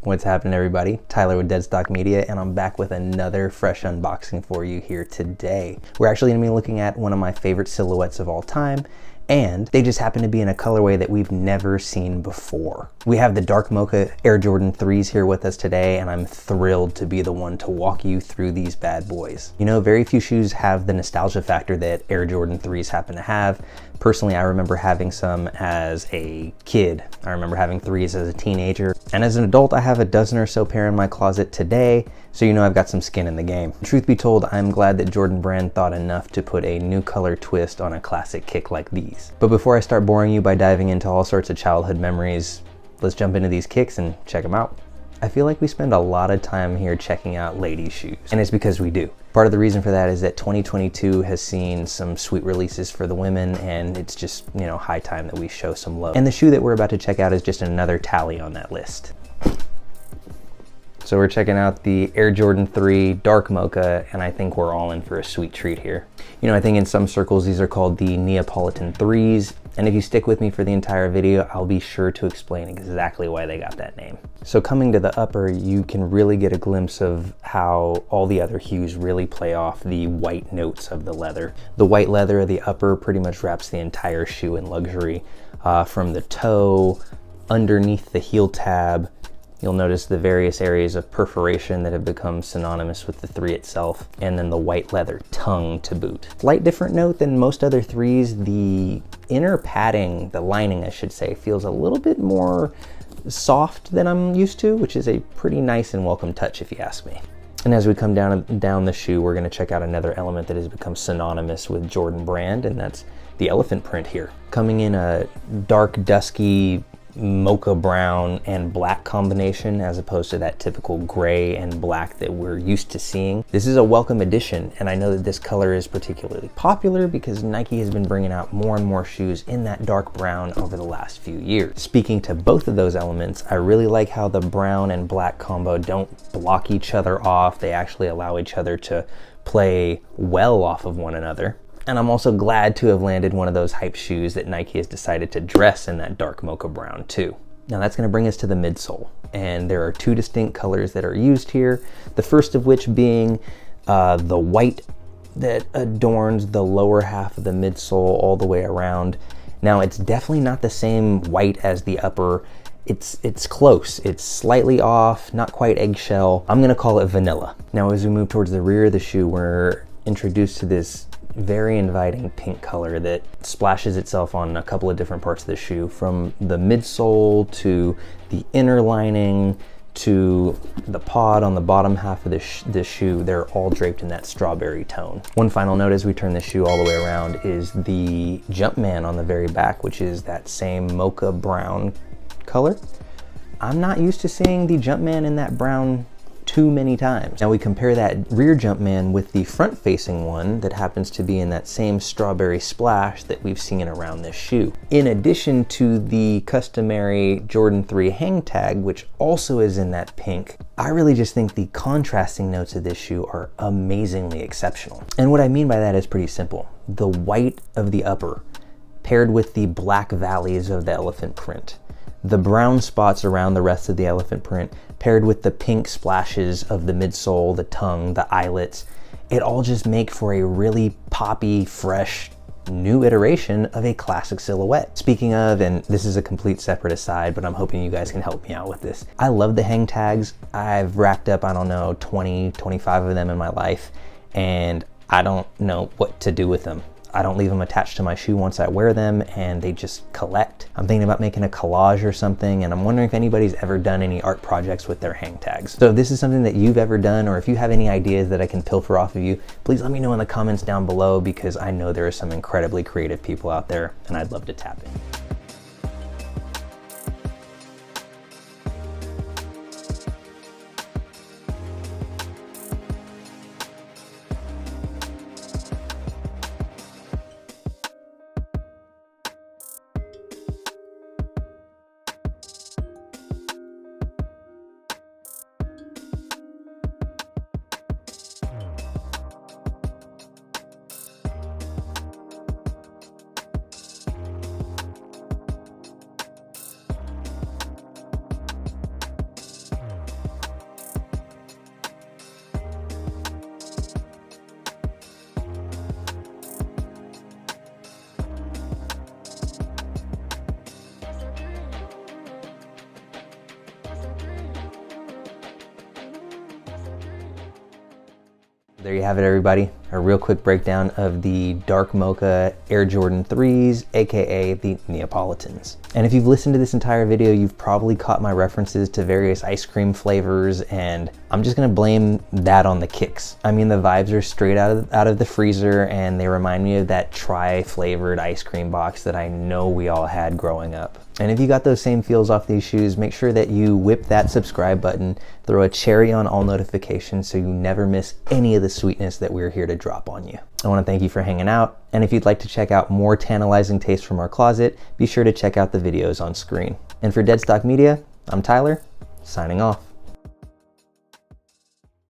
What's happening, everybody? Tyler with Deadstock Media, and I'm back with another fresh unboxing for you here today. We're actually going to be looking at one of my favorite silhouettes of all time, and they just happen to be in a colorway that we've never seen before. We have the Dark Mocha Air Jordan 3s here with us today, and I'm thrilled to be the one to walk you through these bad boys. You know, very few shoes have the nostalgia factor that Air Jordan 3s happen to have. Personally, I remember having some as a kid. I remember having 3s as a teenager. And as an adult, I have a dozen or so pair in my closet today, so you know I've got some skin in the game. Truth be told, I'm glad that Jordan Brand thought enough to put a new color twist on a classic kick like these. But before I start boring you by diving into all sorts of childhood memories, let's jump into these kicks and check them out. I feel like we spend a lot of time here checking out ladies' shoes, and it's because we do. Part of the reason for that is that 2022 has seen some sweet releases for the women, and it's just, you know, high time that we show some love. And the shoe that we're about to check out is just another tally on that list. So we're checking out the Air Jordan 3 Dark Mocha, and I think we're all in for a sweet treat here. You know, I think in some circles these are called the Neapolitan 3s, and if you stick with me for the entire video, I'll be sure to explain exactly why they got that name. So coming to the upper, you can really get a glimpse of how all the other hues really play off the white notes of the leather. The white leather of the upper pretty much wraps the entire shoe in luxury, from the toe, underneath the heel tab. You'll notice the various areas of perforation that have become synonymous with the 3 itself, and then the white leather tongue to boot. Slight different note than most other 3s, the inner padding, the lining I should say, feels a little bit more soft than I'm used to, which is a pretty nice and welcome touch if you ask me. And as we come down the shoe, we're gonna check out another element that has become synonymous with Jordan Brand, and that's the elephant print here. Coming in a dark, dusky, mocha brown and black combination as opposed to that typical gray and black that we're used to seeing. This is a welcome addition, and I know that this color is particularly popular because Nike has been bringing out more and more shoes in that dark brown over the last few years. Speaking to both of those elements, I really like how the brown and black combo don't block each other off. They actually allow each other to play well off of one another. And I'm also glad to have landed one of those hype shoes that Nike has decided to dress in that dark mocha brown too. Now that's going to bring us to the midsole, and there are 2 distinct colors that are used here. The first of which being the white that adorns the lower half of the midsole all the way around. Now it's definitely not the same white as the upper. It's close. It's slightly off, not quite eggshell. I'm going to call it vanilla. Now as we move towards the rear of the shoe, we're introduced to this very inviting pink color that splashes itself on a couple of different parts of the shoe, from the midsole to the inner lining to the pod on the bottom half of the shoe. They're all draped in that strawberry tone. One final note as we turn the shoe all the way around is the Jumpman on the very back, which is that same mocha brown color. I'm not used to seeing the Jumpman in that brown too many times. Now we compare that rear Jumpman with the front facing one that happens to be in that same strawberry splash that we've seen around this shoe. In addition to the customary Jordan 3 hang tag, which also is in that pink, I really just think the contrasting notes of this shoe are amazingly exceptional. And what I mean by that is pretty simple. The white of the upper paired with the black valleys of the elephant print, the brown spots around the rest of the elephant print paired with the pink splashes of the midsole, the tongue, the eyelets, it all just make for a really poppy, fresh, new iteration of a classic silhouette. Speaking of, and this is a complete separate aside, but I'm hoping you guys can help me out with this. I love the hang tags. I've racked up, I don't know, 20, 25 of them in my life, and I don't know what to do with them. I don't leave them attached to my shoe once I wear them, and they just collect. I'm thinking about making a collage or something, and I'm wondering if anybody's ever done any art projects with their hang tags. So if this is something that you've ever done, or if you have any ideas that I can pilfer off of you, please let me know in the comments down below, because I know there are some incredibly creative people out there, and I'd love to tap in. There you have it, everybody. A real quick breakdown of the Dark Mocha Air Jordan 3s, aka the Neapolitans. And if you've listened to this entire video, you've probably caught my references to various ice cream flavors, and I'm just gonna blame that on the kicks. I mean, the vibes are straight out of the freezer, and they remind me of that tri-flavored ice cream box that I know we all had growing up. And if you got those same feels off these shoes, make sure that you whip that subscribe button, throw a cherry on all notifications so you never miss any of the sweetness that we're here to drop on you. I want to thank you for hanging out, and if you'd like to check out more tantalizing tastes from our closet, be sure to check out the videos on screen. And for Deadstock Media, I'm Tyler, signing off.